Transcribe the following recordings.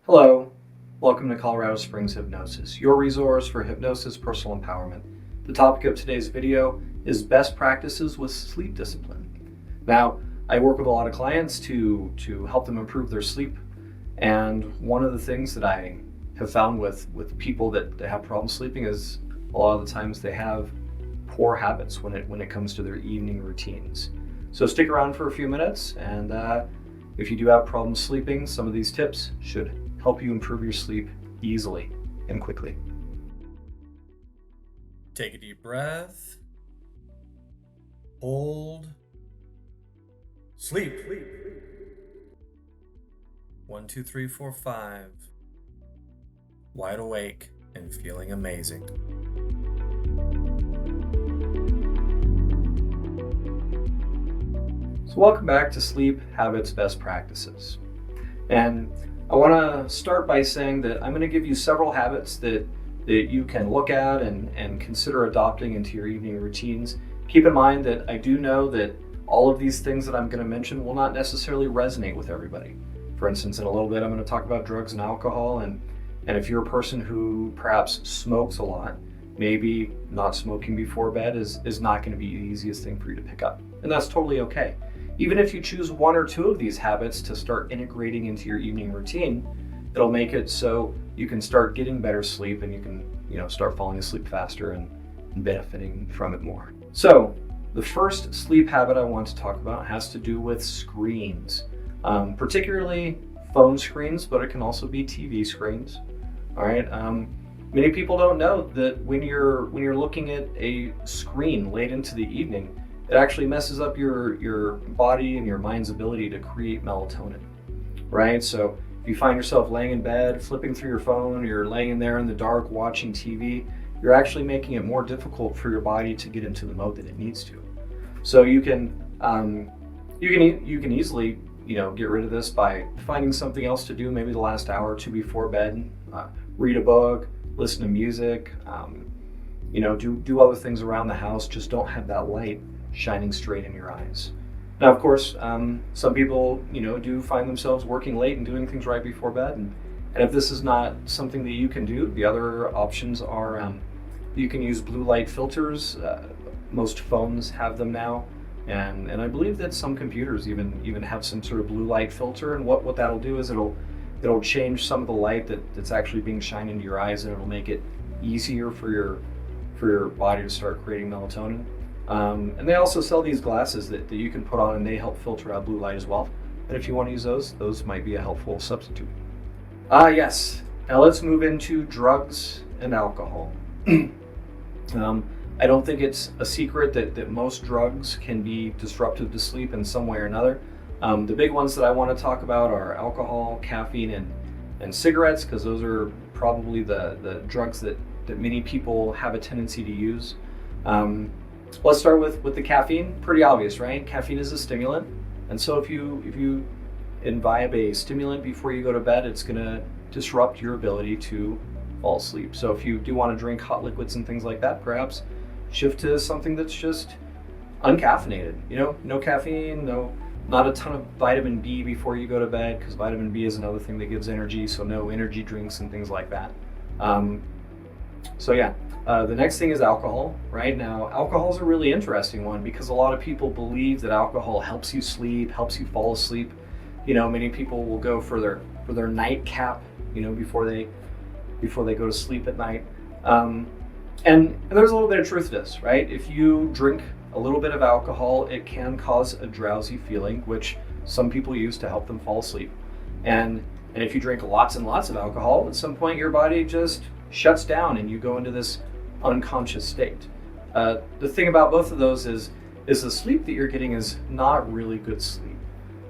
Hello, welcome to Colorado Springs Hypnosis, your resource for hypnosis personal empowerment. The topic of today's video is best practices with sleep discipline. Now, I work with a lot of clients to help them improve their sleep, and one of the things that I have found with people that have problems sleeping is a lot of the times they have poor habits when it comes to their evening routines. So stick around for a few minutes, and if you do have problems sleeping, some of these tips should help you improve your sleep easily and quickly. Take a deep breath. Hold. Sleep. 1, 2, 3, 4, 5. Wide awake and feeling amazing. So welcome back to Sleep Habits Best Practices. And I want to start by saying that I'm going to give you several habits that you can look at and consider adopting into your evening routines. Keep in mind that I do know that all of these things that I'm going to mention will not necessarily resonate with everybody. For instance, in a little bit, I'm going to talk about drugs and alcohol. And if you're a person who perhaps smokes a lot, maybe not smoking before bed is not going to be the easiest thing for you to pick up. And that's totally okay. Even if you choose one or two of these habits to start integrating into your evening routine, it'll make it so you can start getting better sleep and you can, start falling asleep faster and benefiting from it more. So the first sleep habit I want to talk about has to do with screens, particularly phone screens, but it can also be TV screens. All right. Many people don't know that when you're looking at a screen late into the evening, it actually messes up your body and your mind's ability to create melatonin, right? So if you find yourself laying in bed, flipping through your phone, you're laying in there in the dark watching TV, you're actually making it more difficult for your body to get into the mode that it needs to. So you can easily get rid of this by finding something else to do, maybe the last hour or two before bed, read a book, listen to music, do other things around the house. Just don't have that light shining straight in your eyes. Now, of course, some people, do find themselves working late and doing things right before bed. And if this is not something that you can do, the other options are you can use blue light filters. Most phones have them now. And I believe that some computers even have some sort of blue light filter. And what that'll do is it'll change some of the light that's actually being shined into your eyes, and it'll make it easier for your body to start creating melatonin. And they also sell these glasses that you can put on, and they help filter out blue light as well. And if you want to use those might be a helpful substitute. Yes. Now let's move into drugs and alcohol. I don't think it's a secret that most drugs can be disruptive to sleep in some way or another. The big ones that I want to talk about are alcohol, caffeine, and cigarettes, because those are probably the drugs that many people have a tendency to use. Let's start with the caffeine. Pretty obvious, right? Caffeine is a stimulant, and so if you imbibe a stimulant before you go to bed, it's going to disrupt your ability to fall asleep. So if you do want to drink hot liquids and things like that, perhaps shift to something that's just uncaffeinated. No caffeine, not a ton of vitamin B before you go to bed, because vitamin B is another thing that gives energy. So no energy drinks and things like that. The next thing is alcohol. Right now, alcohol is a really interesting one because a lot of people believe that alcohol helps you sleep, helps you fall asleep. Many people will go for their nightcap, before they go to sleep at night. And there's a little bit of truth to this, right? If you drink a little bit of alcohol, it can cause a drowsy feeling, which some people use to help them fall asleep. And if you drink lots and lots of alcohol, at some point your body just shuts down and you go into this unconscious state. The thing about both of those is the sleep that you're getting is not really good sleep.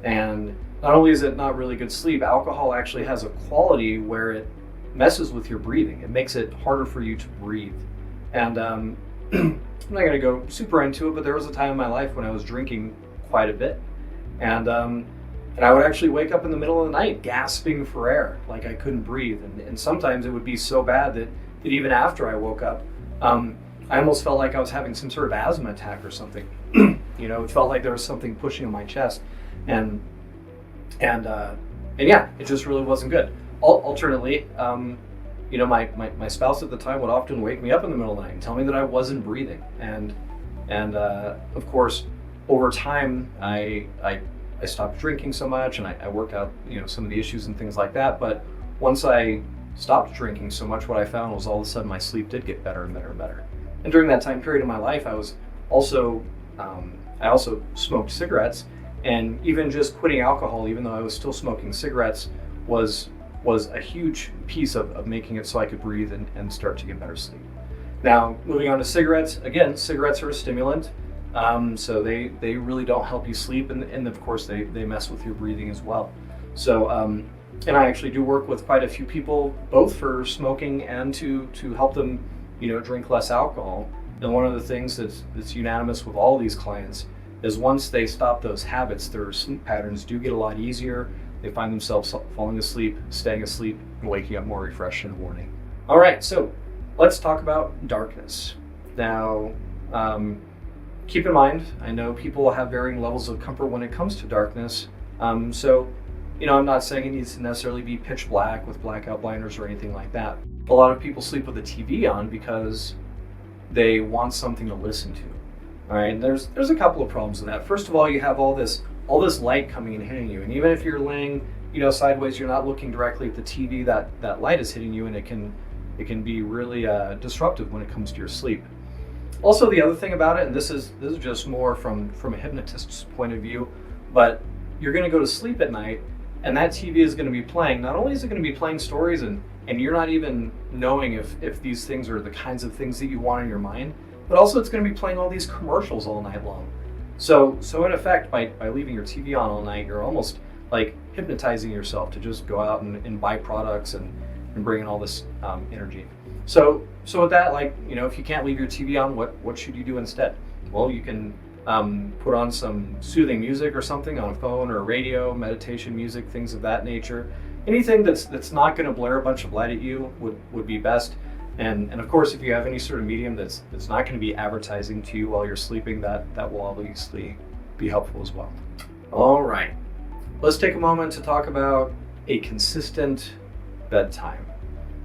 And not only is it not really good sleep, alcohol actually has a quality where it messes with your breathing. It makes it harder for you to breathe. And I'm not going to go super into it, but there was a time in my life when I was drinking quite a bit. And I would actually wake up in the middle of the night gasping for air, like I couldn't breathe. And sometimes it would be so bad that even after I woke up, I almost felt like I was having some sort of asthma attack or something. It felt like there was something pushing on my chest. And yeah, it just really wasn't good. Alternately, my spouse at the time would often wake me up in the middle of the night and tell me that I wasn't breathing. And of course, over time, I stopped drinking so much, and I worked out some of the issues and things like that. But once I stopped drinking so much, what I found was all of a sudden my sleep did get better and better and better. And during that time period of my life, I also smoked cigarettes, and even just quitting alcohol, even though I was still smoking cigarettes, was a huge piece of making it so I could breathe and start to get better sleep. Now, moving on to cigarettes, again, cigarettes are a stimulant, so they really don't help you sleep, and of course they mess with your breathing as well. So, and I actually do work with quite a few people, both for smoking and to help them, drink less alcohol. And one of the things that's unanimous with all these clients is once they stop those habits, their sleep patterns do get a lot easier. They find themselves falling asleep, staying asleep, and waking up more refreshed in the morning. All right, so let's talk about darkness. Now, keep in mind, I know people have varying levels of comfort when it comes to darkness. So, I'm not saying it needs to necessarily be pitch black with blackout blinders or anything like that. A lot of people sleep with the TV on because they want something to listen to. All right, and there's a couple of problems with that. First of all, you have all this light coming and hitting you, and even if you're laying, sideways, you're not looking directly at the TV. That light is hitting you, and it can be really disruptive when it comes to your sleep. Also, the other thing about it, and this is just more from a hypnotist's point of view, but you're going to go to sleep at night, and that TV is going to be playing. Not only is it going to be playing stories, and you're not even knowing if these things are the kinds of things that you want in your mind, but also it's going to be playing all these commercials all night long. So in effect, by leaving your TV on all night, you're almost like hypnotizing yourself to just go out and buy products and bring in all this energy. So with that, if you can't leave your TV on, what should you do instead? Well, you can put on some soothing music or something on a phone or a radio, meditation music, things of that nature. Anything that's not going to blare a bunch of light at you would be best. And of course, if you have any sort of medium that's not going to be advertising to you while you're sleeping, that will obviously be helpful as well. All right, let's take a moment to talk about a consistent bedtime.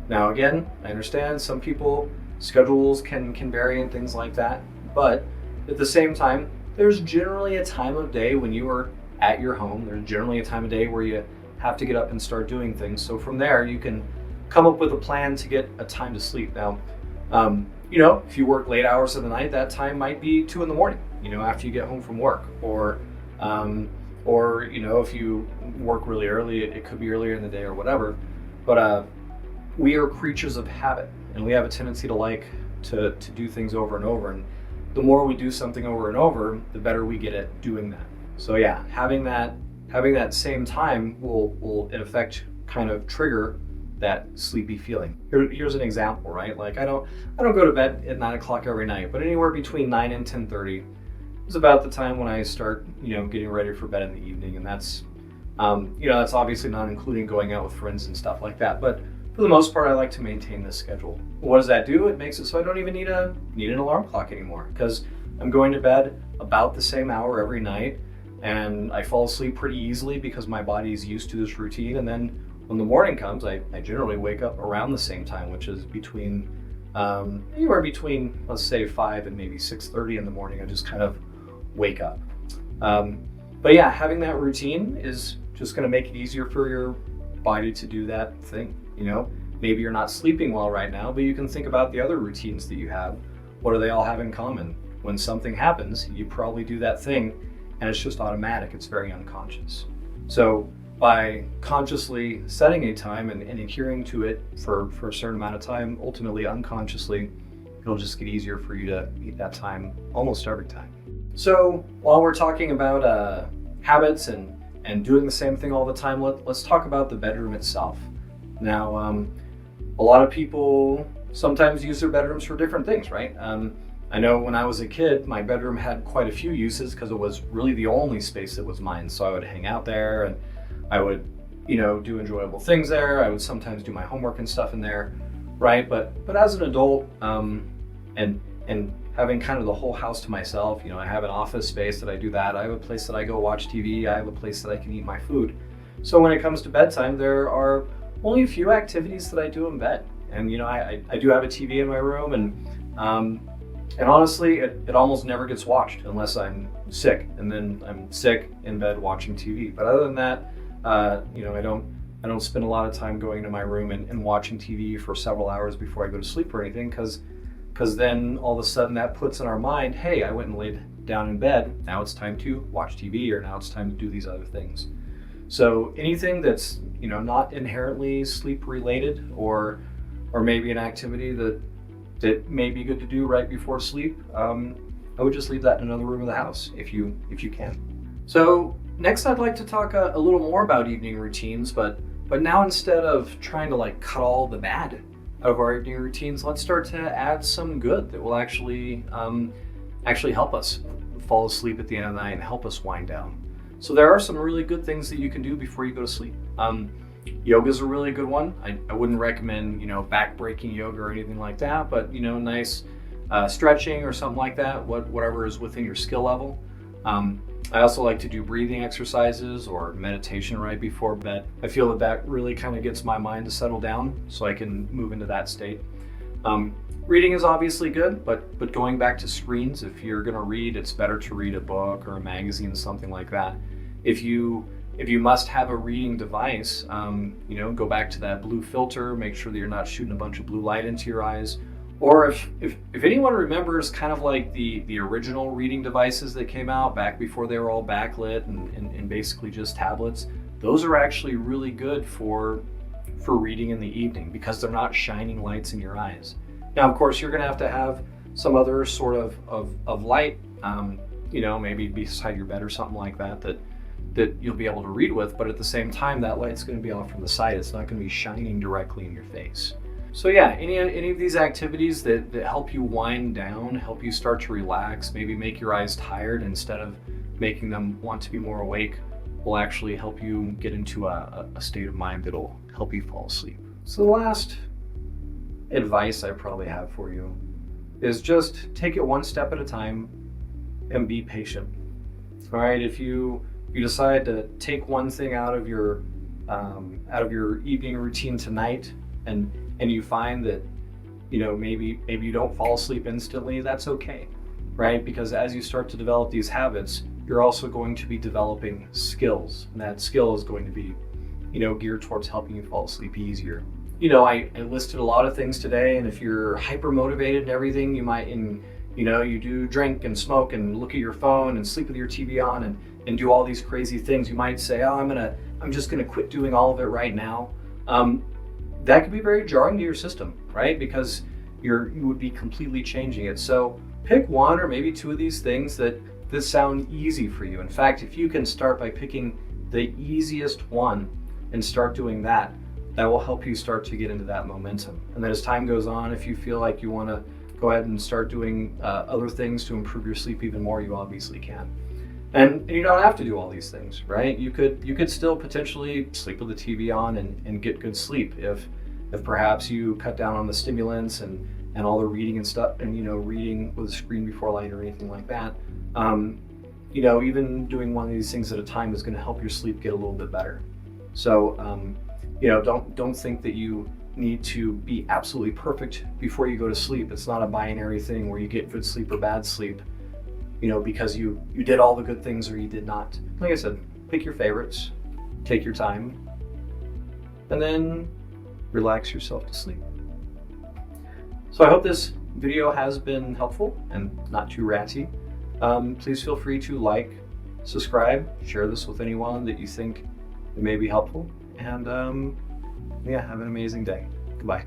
Now, again, I understand some people schedules can vary and things like that, but at the same time, there's generally a time of day when you are at your home. There's generally a time of day where you have to get up and start doing things. So from there, you can come up with a plan to get a time to sleep. Now, if you work late hours of the night, that time might be 2 a.m, after you get home from work, or if you work really early, it could be earlier in the day or whatever. But we are creatures of habit, and we have a tendency to do things over and over. And the more we do something over and over, the better we get at doing that. So yeah, having that same time will in effect kind of trigger that sleepy feeling. Here's an example, right? Like I don't go to bed at 9 o'clock every night, but anywhere between 9 and 10:30 is about the time when I start, getting ready for bed in the evening, and that's obviously not including going out with friends and stuff like that. But for the most part, I like to maintain this schedule. What does that do? It makes it so I don't even need an alarm clock anymore, because I'm going to bed about the same hour every night, and I fall asleep pretty easily because my body is used to this routine. And then when the morning comes, I generally wake up around the same time, which is anywhere between, let's say, 5 and maybe 6:30 in the morning. I just kind of wake up. But yeah, having that routine is just going to make it easier for your body to do that thing. Maybe you're not sleeping well right now, but you can think about the other routines that you have. What do they all have in common? When something happens, you probably do that thing, and it's just automatic. It's very unconscious. So by consciously setting a time and adhering to it for a certain amount of time, ultimately unconsciously, it'll just get easier for you to meet that time almost every time. So while we're talking about habits and doing the same thing all the time, let's talk about the bedroom itself. Now, a lot of people sometimes use their bedrooms for different things, right? I know when I was a kid, my bedroom had quite a few uses because it was really the only space that was mine. So I would hang out there, and I would, do enjoyable things there. I would sometimes do my homework and stuff in there, right? But as an adult, and having kind of the whole house to myself, I have an office space that I do that. I have a place that I go watch TV. I have a place that I can eat my food. So when it comes to bedtime, there are only a few activities that I do in bed. And I do have a TV in my room, and honestly, it almost never gets watched unless I'm sick, and then I'm sick in bed watching TV. But other than that, I don't spend a lot of time going to my room and watching TV for several hours before I go to sleep or anything, because then all of a sudden that puts in our mind, hey, I went and laid down in bed. Now it's time to watch TV, or now it's time to do these other things. So anything that's not inherently sleep related, or maybe an activity that may be good to do right before sleep, I would just leave that in another room of the house if you can. So next, I'd like to talk a little more about evening routines, but now instead of trying to like cut all the bad out of our evening routines, let's start to add some good that will actually help us fall asleep at the end of the night and help us wind down. So there are some really good things that you can do before you go to sleep. Yoga is a really good one. I wouldn't recommend back-breaking yoga or anything like that, but nice stretching or something like that, whatever is within your skill level. I also like to do breathing exercises or meditation right before bed. I feel that really kind of gets my mind to settle down so I can move into that state. Reading is obviously good, but going back to screens, if you're going to read, it's better to read a book or a magazine, something like that. If you must have a reading device, go back to that blue filter, make sure that you're not shooting a bunch of blue light into your eyes. Or if anyone remembers kind of like the original reading devices that came out back before they were all backlit and basically just tablets, those are actually really good for reading in the evening because they're not shining lights in your eyes. Now, of course, you're going to have some other sort of light, maybe beside your bed or something like that you'll be able to read with, but at the same time, that light's going to be off from the side. It's not going to be shining directly in your face. So yeah, any of these activities that help you wind down, help you start to relax, maybe make your eyes tired instead of making them want to be more awake, will actually help you get into a state of mind that'll help you fall asleep. So the last advice I probably have for you is just take it one step at a time and be patient. All right, if you decide to take one thing out of your evening routine tonight, and you find that maybe you don't fall asleep instantly, that's okay, right? Because as you start to develop these habits, you're also going to be developing skills, and that skill is going to be geared towards helping you fall asleep easier. I listed a lot of things today, and if you're hyper motivated and everything, you might you do drink and smoke and look at your phone and sleep with your TV on and do all these crazy things. You might say, oh, I'm just gonna quit doing all of it right now. That could be very jarring to your system, right? Because you would be completely changing it. So pick one or maybe two of these things that sound easy for you. In fact, if you can start by picking the easiest one and start doing that will help you start to get into that momentum. And then as time goes on, if you feel like you want to go ahead and start doing other things to improve your sleep even more, you obviously can. And you don't have to do all these things, right? You could still potentially sleep with the TV on and get good sleep if perhaps you cut down on the stimulants and all the reading and stuff, and reading with a screen before light or anything like that. Even doing one of these things at a time is going to help your sleep get a little bit better. So don't think that you need to be absolutely perfect before you go to sleep. It's not a binary thing where you get good sleep or bad sleep, because you did all the good things or you did not. Like I said, pick your favorites, take your time, and then relax yourself to sleep. So I hope this video has been helpful and not too ratty. Please feel free to like, subscribe, share this with anyone that you think it may be helpful, and have an amazing day. Goodbye.